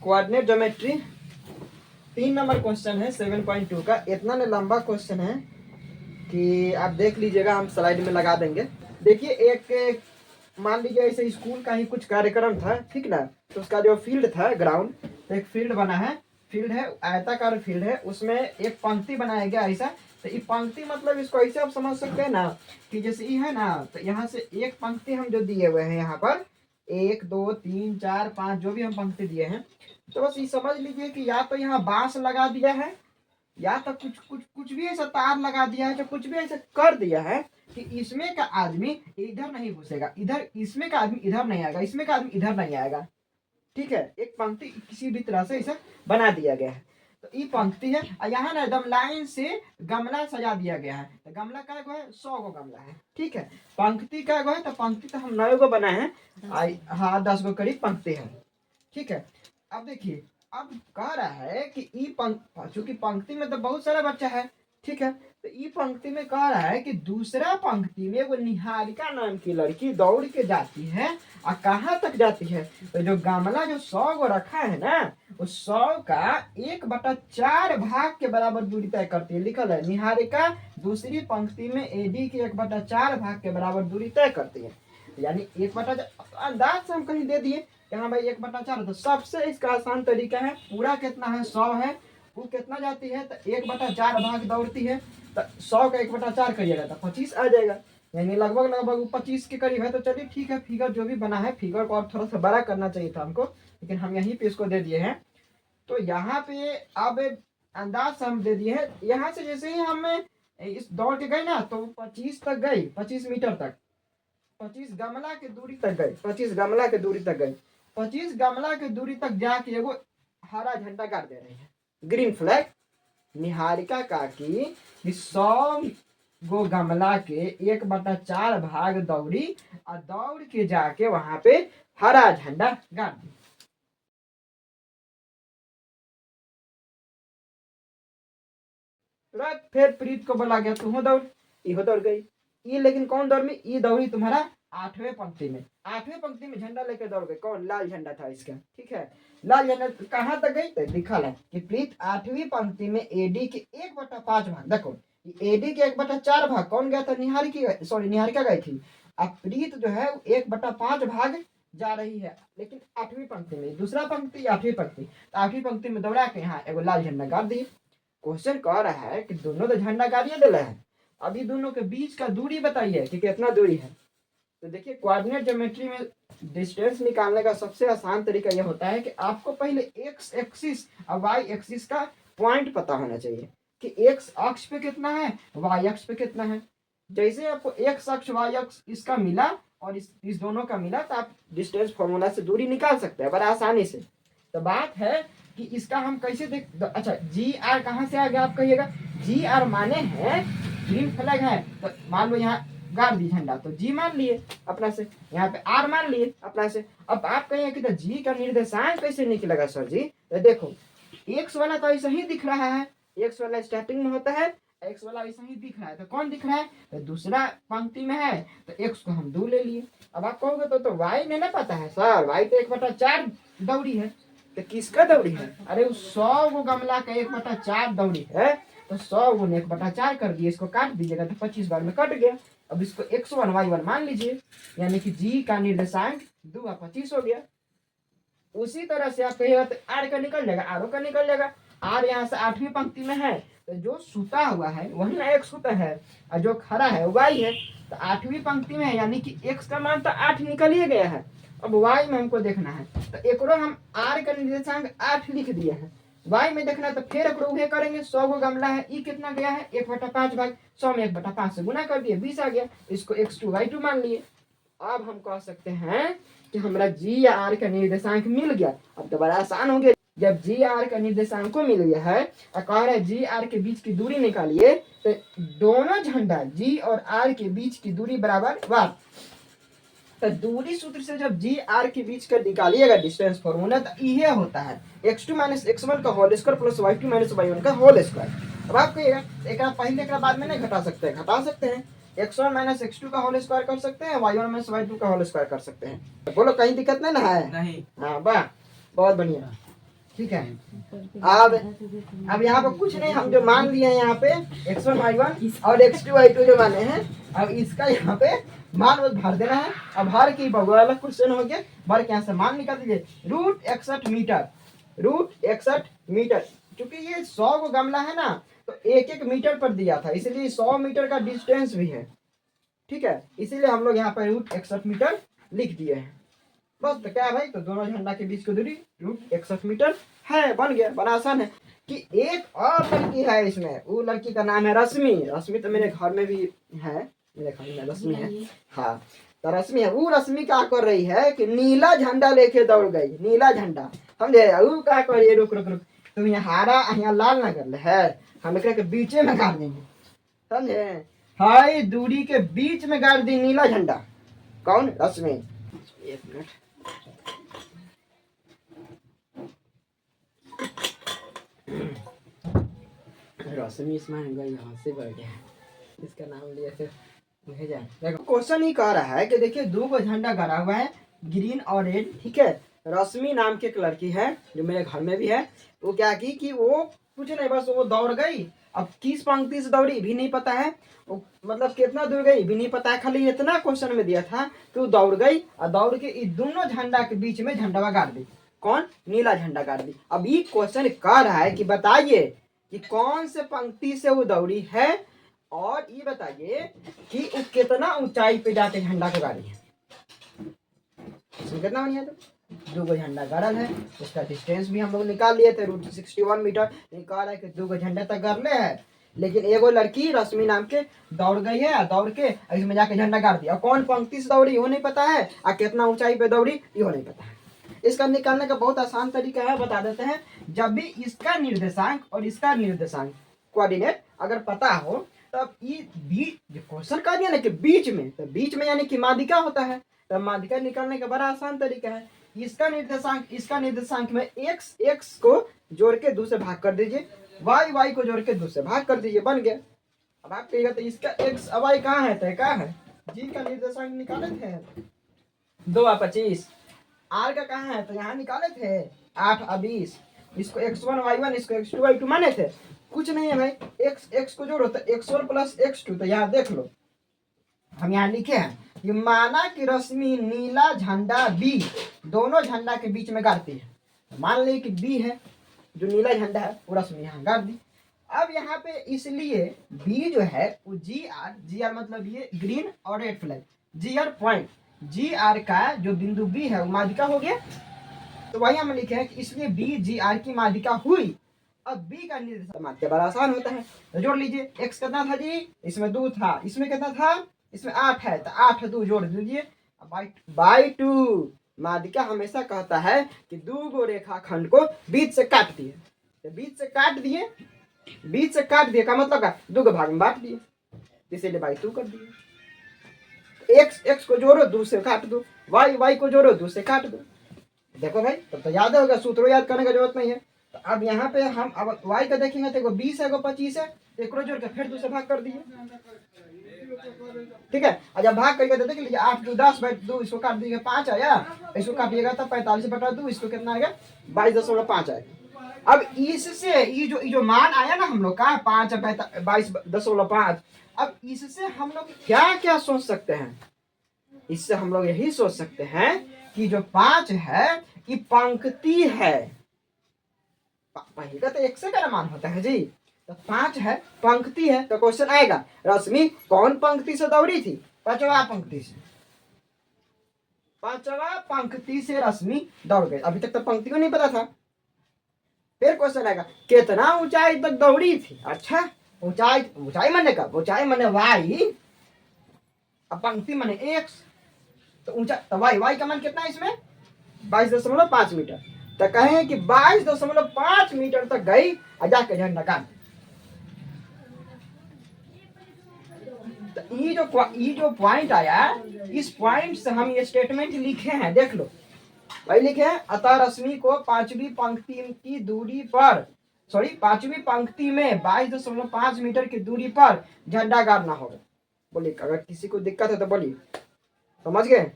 Coordinate geometry 3 number question है 7.2 का। इतना न लंबा क्वेश्चन है कि आप देख लीजिएगा, हम स्लाइड में लगा देंगे। देखिए, एक मान लीजिए ऐसे स्कूल का ही कुछ कार्यक्रम था, ठीक ना। तो उसका जो फील्ड था, ग्राउंड, तो एक फील्ड बना है, फील्ड है, आयताकार फील्ड है, उसमें एक पंक्ति बनाया गया ऐसा। तो ये पंक्ति मतलब इसको ऐसे आप समझ सकते हैं ना कि जैसे ये है ना, तो यहाँ से एक पंक्ति हम जो दिए हुए हैं यहाँ पर 1 2 3 4 5 जो भी हम पंक्ति दिए हैं, तो बस ये समझ लीजिए कि या तो यहाँ बांस लगा दिया है, या तो कुछ कुछ कुछ भी ऐसा तार लगा दिया है, जो कुछ भी ऐसा कर दिया है कि इसमें का आदमी इधर नहीं घुसेगा, इधर इसमें का आदमी इधर नहीं आएगा, इसमें का आदमी इधर नहीं आएगा। ठीक है, एक पंक्ति किसी भी तरह से ऐसा बना दिया गया है। तो ये पंक्ति है, और यहाँ ना एकदम लाइन से गमला सजा दिया गया है। तो गमला का गो है 100 गो गमला है, ठीक है। पंक्ति का गो है, तो पंक्ति तो हम 9 गो बनाए हैं, हाँ 10 गो करीब पंक्ति है, ठीक है। अब देखिए, अब कह रहा है कि चूंकि पंक्ति में तो बहुत सारा बच्चा है, ठीक है। तो ई पंक्ति में कह रहा है कि दूसरा पंक्ति में वो निहारिका नाम की लड़की दौड़ के जाती है, और कहाँ तक जाती है, तो जो गमला जो 100 गो रखा है ना, उस 100 का 1/4 भाग के बराबर दूरी तय करती है। लिखल है निहारिका दूसरी पंक्ति में एडी के 1/4 भाग के बराबर दूरी तय करती है। यानी 1/4 अंदाज से हम कहीं दे दिए कि हाँ भाई 1/4। तो सबसे इसका आसान तरीका है, पूरा कितना है 100 है, वो कितना जाती है, तो 1/4 भाग दौड़ती है। तो 100 का 1/4 करिएगा तो 25 आ जाएगा, यानी लगभग लगभग 25 के करीब है। तो चलिए ठीक है, फिगर जो भी बना है, फिगर को और थोड़ा सा बड़ा करना चाहिए था हमको, लेकिन हम यहीं पे इसको दे दिए हैं। तो यहाँ पे अब अंदाज से हम दे दिए हैं, यहाँ से जैसे ही हम इस दौड़ के गए ना, तो 25 तक गई, 25 मीटर तक, 25 गमला के दूरी तक गए, 25 गमला के दूरी तक गए, 25 गमला के दूरी तक जाके एगो हरा झंडा गाड़ दे रहे हैं, ग्रीन फ्लैग। निहारिका का की 100 गो गमला के 1/4 भाग दौड़ी, और दौड़ के जाके वहां पे हरा झंडा गाड़ दी। तुरंत फिर प्रीत को बोला गया, तू दौड़, इहो दौड़ गई। ये लेकिन कौन दौड़ में, ये दौड़ी तुम्हारा 8वें पंक्ति में, 8वें पंक्ति में झंडा लेकर दौड़ गई। कौन, लाल झंडा था इसका, ठीक है। लाल झंडा कहाँ तक गई, तो लिखा है कि प्रीत 8वीं पंक्ति में एडी के 1/5 भाग, देखो एडी के 1/4 भाग कौन गया था, निहारिका गई थी। अब प्रीत जो है 1/5 भाग जा रही है, लेकिन 8वीं पंक्ति में, दूसरा पंक्ति 8वीं पंक्ति, तो 8वीं पंक्ति में दौड़ा के यहाँ एगो लाल झंडा गाड़ दी। क्वेश्चन कह रहा है कि दोनों तो झंडा गाड़िए दिला है, अभी दोनों के बीच का दूरी बताइए कि कितना दूरी है। तो देखिए, कोऑर्डिनेट ज्योमेट्री में डिस्टेंस निकालने का सबसे आसान तरीका यह होता है कि आपको पहले एक्स एक्सिस और वाई एक्सिस का पॉइंट पता होना चाहिए कि एक्स अक्ष पे कितना है, वाई अक्ष पे कितना है। जैसे आपको एक्स अक्ष वाई अक्ष इसका मिला और इस दोनों का मिला, तो आप डिस्टेंस फॉर्मूला से दूरी निकाल सकते हैं बड़ा आसानी से। तो बात है कि इसका हम कैसे देख, अच्छा जी आर कहाँ से आ गया आप कहिएगा, जी आर माने हैं ग्रीन फ्लैग है, तो मान लो यहाँ गाड़ दी झंडा, तो जी मान लिए अपना से, यहाँ पे आर मान लिए अपना से। अब आप कहेंगे कि तो जी का निर्देशांक कैसे निकलेगा सर जी, तो देखो एक्स वाला तो ऐसा ही दिख रहा है, एक्स वाला स्टार्टिंग में होता है, एक्स वाला ऐसा ही दिख रहा है, तो कौन दिख रहा है, तो दूसरा पंक्ति में है, तो एक्स को हम 2 ले लिए। अब आप कहोगे तो वाई नहीं ना पता है सर, वाई तो 1/4 दौड़ी है, तो किसका दौड़ी है, अरे उस 100 गो गमला का 1/4 दौड़ी है, तो 100 गुने 1/4 कर दिए, इसको काट दीजिएगा तो 25 बार में कट गया। अब इसको x1 y1 मान लीजिए, यानी कि g का निर्देशांक 2 और 25 हो गया। उसी तरह से आप कहिएगा तो r का निकल जाएगा, r का निकल जाएगा। r यहाँ से 8वीं पंक्ति में है, तो जो सुता हुआ है वही ना x होता है, और जो खड़ा है y है, तो 8वीं पंक्ति में है, यानी कि x का मान तो 8 निकल ही गया है। अब y में हमको देखना है, तो एक हम r का निर्देशांक 8 लिख दिए हैं, y में देखना, तो फिर उहे करेंगे, 100 गो गमला है, ई कितना गया है 1/5 भाग, 100 में 1/5 से गुना कर दिए, 20 आ गया, इसको x2 y2 मान लिए। अब हम कह सकते हैं कि हमारा जी या आर का निर्देशांक मिल गया। अब तो बड़ा आसान हो गया, जब जी आर का निर्देशांक को मिल गया है और कह रहा है जी आर के बीच की दूरी निकालिए, तो दोनों झंडा जी और आर के बीच की दूरी बराबर वार, तो दूरी सूत्र से जब जी आर के बीच का निकालिएगा डिस्टेंस फॉर्मूला, तो ये होता है x2 - x1 का whole square plus y2 - y1 का होल स्क्वायर। अब आप कहिएगा एक पहले एक बाद में नहीं घटा सकते हैं, घटा सकते हैं, x1 - x2 का होल स्क्वायर कर सकते हैं, y1 - y2 का होल स्क्वायर कर सकते हैं। तो बोलो कहीं दिक्कत नहीं ना है, नहीं, हाँ वाह बहुत बढ़िया। ठीक है। अब यहाँ पे कुछ नहीं, हम जो मान लिए हैं यहाँ पे x1 y1 और x2 y2 जो माने हैं, अब इसका यहाँ पे मान बस भर देना है। अब भर के वाला क्वेश्चन हो गया, भर के यहाँ से मान निकाल दीजिए। √61 मीटर क्योंकि ये 100 को गमला है ना, तो 1-1 मीटर पर दिया था, इसलिए 100 मीटर का डिस्टेंस भी है। ठीक है, इसीलिए हम लोग यहाँ पर √61 लिख दिए हैं। बस तो क्या है भाई, तो दोनों झंडा के बीच की दूरी √61 है। बन गया, बड़ा आसान है। कि एक और लड़की है इसमें, वो लड़की का नाम है रश्मि। रश्मि तो मेरे घर में भी है, मेरे घर में रश्मि है। हाँ, तो रश्मि है। वो रश्मि क्या कर रही है कि नीला झंडा लेके दौड़ गई, नीला झंडा, समझे। वो क्या कर रही है, रुक रुक रुक, तुम यहाँ हरा यहाँ लाल ना कर ले है, हम एकरा के बीचे में गाड़ देंगे, समझे। हाई दूरी के बीच में गाड़ दी नीला झंडा। कौन? रश्मि। एक मिनट, रश्मि इसमें गई, यहाँ से बढ़ गया, इसका नाम लिया फिर भेजा। देखो क्वेश्चन ही कह रहा है कि देखिए 2 झंडा गाड़ा हुआ है, ग्रीन और रेड। ठीक है, रश्मि नाम की एक लड़की है जो मेरे घर में भी है। वो क्या की कि वो कुछ नहीं, बस वो दौड़ गई। अब किस पंक्ति से दौड़ी भी नहीं पता है, वो मतलब कितना दूर गई भी नहीं पता है, खाली इतना क्वेश्चन में दिया था कि वो दौड़ गई और दौड़ के इस दोनों झंडा के बीच में झंडा गाड़ दी। कौन? नीला झंडा गाड़ दी। अब ये क्वेश्चन कह रहा है कि बताइए कि कौन से पंक्ति से वो दौड़ी है, और ये बताइए कि वो कितना ऊंचाई पे जाके झंडा को गाड़ी है। इसमें कितना बनी है, तो 2 झंडा गाड़ल है, उसका डिस्टेंस भी हम लोग निकाल लिए थे √61 मीटर। निकाल है कि 2 झंडा तक गाड़ले है, लेकिन एगो लड़की रश्मि नाम के दौड़ गई है, दौड़ के इसमें जाके झंडा गाड़ दिया। कौन पंक्ति से दौड़ी वो नहीं पता है, और कितना ऊंचाई पे दौड़ी ये नहीं पता है। इसका निकालने का बहुत आसान तरीका है, बता देते हैं। जब भी इसका निर्देशांक और इसका निर्देशांक कोऑर्डिनेट अगर पता हो, तब ये बीच क्वेश्चन कह दिया ना कि बीच में, तो बीच में यानी कि माध्यिका होता है, तब माध्यिका निकालने का बड़ा आसान तरीका है। इसका निर्देशांक में x को जोड़ के 2 से भाग कर दीजिए, y को जोड़ के 2 से भाग कर दीजिए, बन गया। अब आप कहिएगा तो इसका x y कहाँ है, तो क्या है, जी का निर्देशांक निकाले थे 2 और 25। r का कहाँ है, तो यहाँ निकाले थे 8 और 20। इसको x1 y1, इसको x2 y2 माने थे। कुछ नहीं है भाई, x को जोड़ो तो x1 प्लस x2। तो यहाँ देख लो, हम यहाँ लिखे हैं कि माना कि रश्मि नीला झंडा B दोनों झंडा के बीच में गाड़ती है। मान ली कि B है जो नीला झंडा है, वो रश्मि यहाँ गाड़ दी। अब यहाँ पे इसलिए B जो है वो GR मतलब ये ग्रीन और red flag, GR point, GR का जो बिंदु B है वो माध्यिका हो गया। तो वही हम लिखे हैं कि इसलिए B GR की माध्यिका हुई। अब B का निर्देशांक माध्यिका बड़ा आसान होता है, तो जोड़ लीजिए। x कितना था जी, इसमें 2 था, इसमें कितना था, इसमें 8 है, तो 8 2 जोड़ दीजिए बाई 2। माध्यिका हमेशा कहता है कि 2 रेखाखंड को बीच से काट दिए, तो बीच से काट दिए, बीच से काट दिए का मतलब है 2 भाग में बांट दिए, इसीलिए बाई 2 कर दिए। x को जोड़ो 2 से काट दो, y को जोड़ो 2 से काट दो। देखो भाई, तब तो याद होगा, सूत्रों याद करने का जरूरत नहीं है। तो अब यहाँ पे हम अब y का देखेंगे तो 20 है, 25 है, एक जोड़ के फिर 2 से भाग कर दिए। ठीक है, और जब भाग करके देख लीजिए 8 2 10 बाई 2, इसको काट दीजिएगा 5 आया, इसको काटिएगा तो 45/2, इसको कितना आएगा 22.5 आएगा। अब इससे ये जो मान आया ना हम लोग का 5 22.5, अब इससे हम लोग क्या क्या सोच सकते हैं, इससे हम लोग यही सोच सकते हैं कि जो 5 है ये पंक्ति है। पहले का तो 1 से का मान होता है जी, तो 5 है पंक्ति है। तो क्वेश्चन आएगा रश्मि कौन पंक्ति से दौड़ी थी, 5वां पंक्ति से, 5वां पंक्ति से रश्मि दौड़ गई। अभी तक तो पंक्ति को नहीं पता था। फिर क्वेश्चन आएगा कितना ऊंचाई तक दौड़ी थी। अच्छा, ऊंचाई माने का, ऊंचाई माने y, अब पंक्ति माने x, तो ऊंचा तो y का मान कितना है इसमें 22.5 मीटर। तो कहें कि 22.5 मीटर तक गई और जाके झंडा काट। तो ये जो पॉइंट आया, इस पॉइंट से हम ये स्टेटमेंट लिखे हैं, देख लो भाई। लिखे हैं अतः रश्मि को 5वीं पंक्ति की दूरी पर, 5वीं पंक्ति में 22.5 मीटर की दूरी पर झंडा गाड़ना होगा। बोलिए, अगर किसी को दिक्कत है तो बोलिए, समझ गए।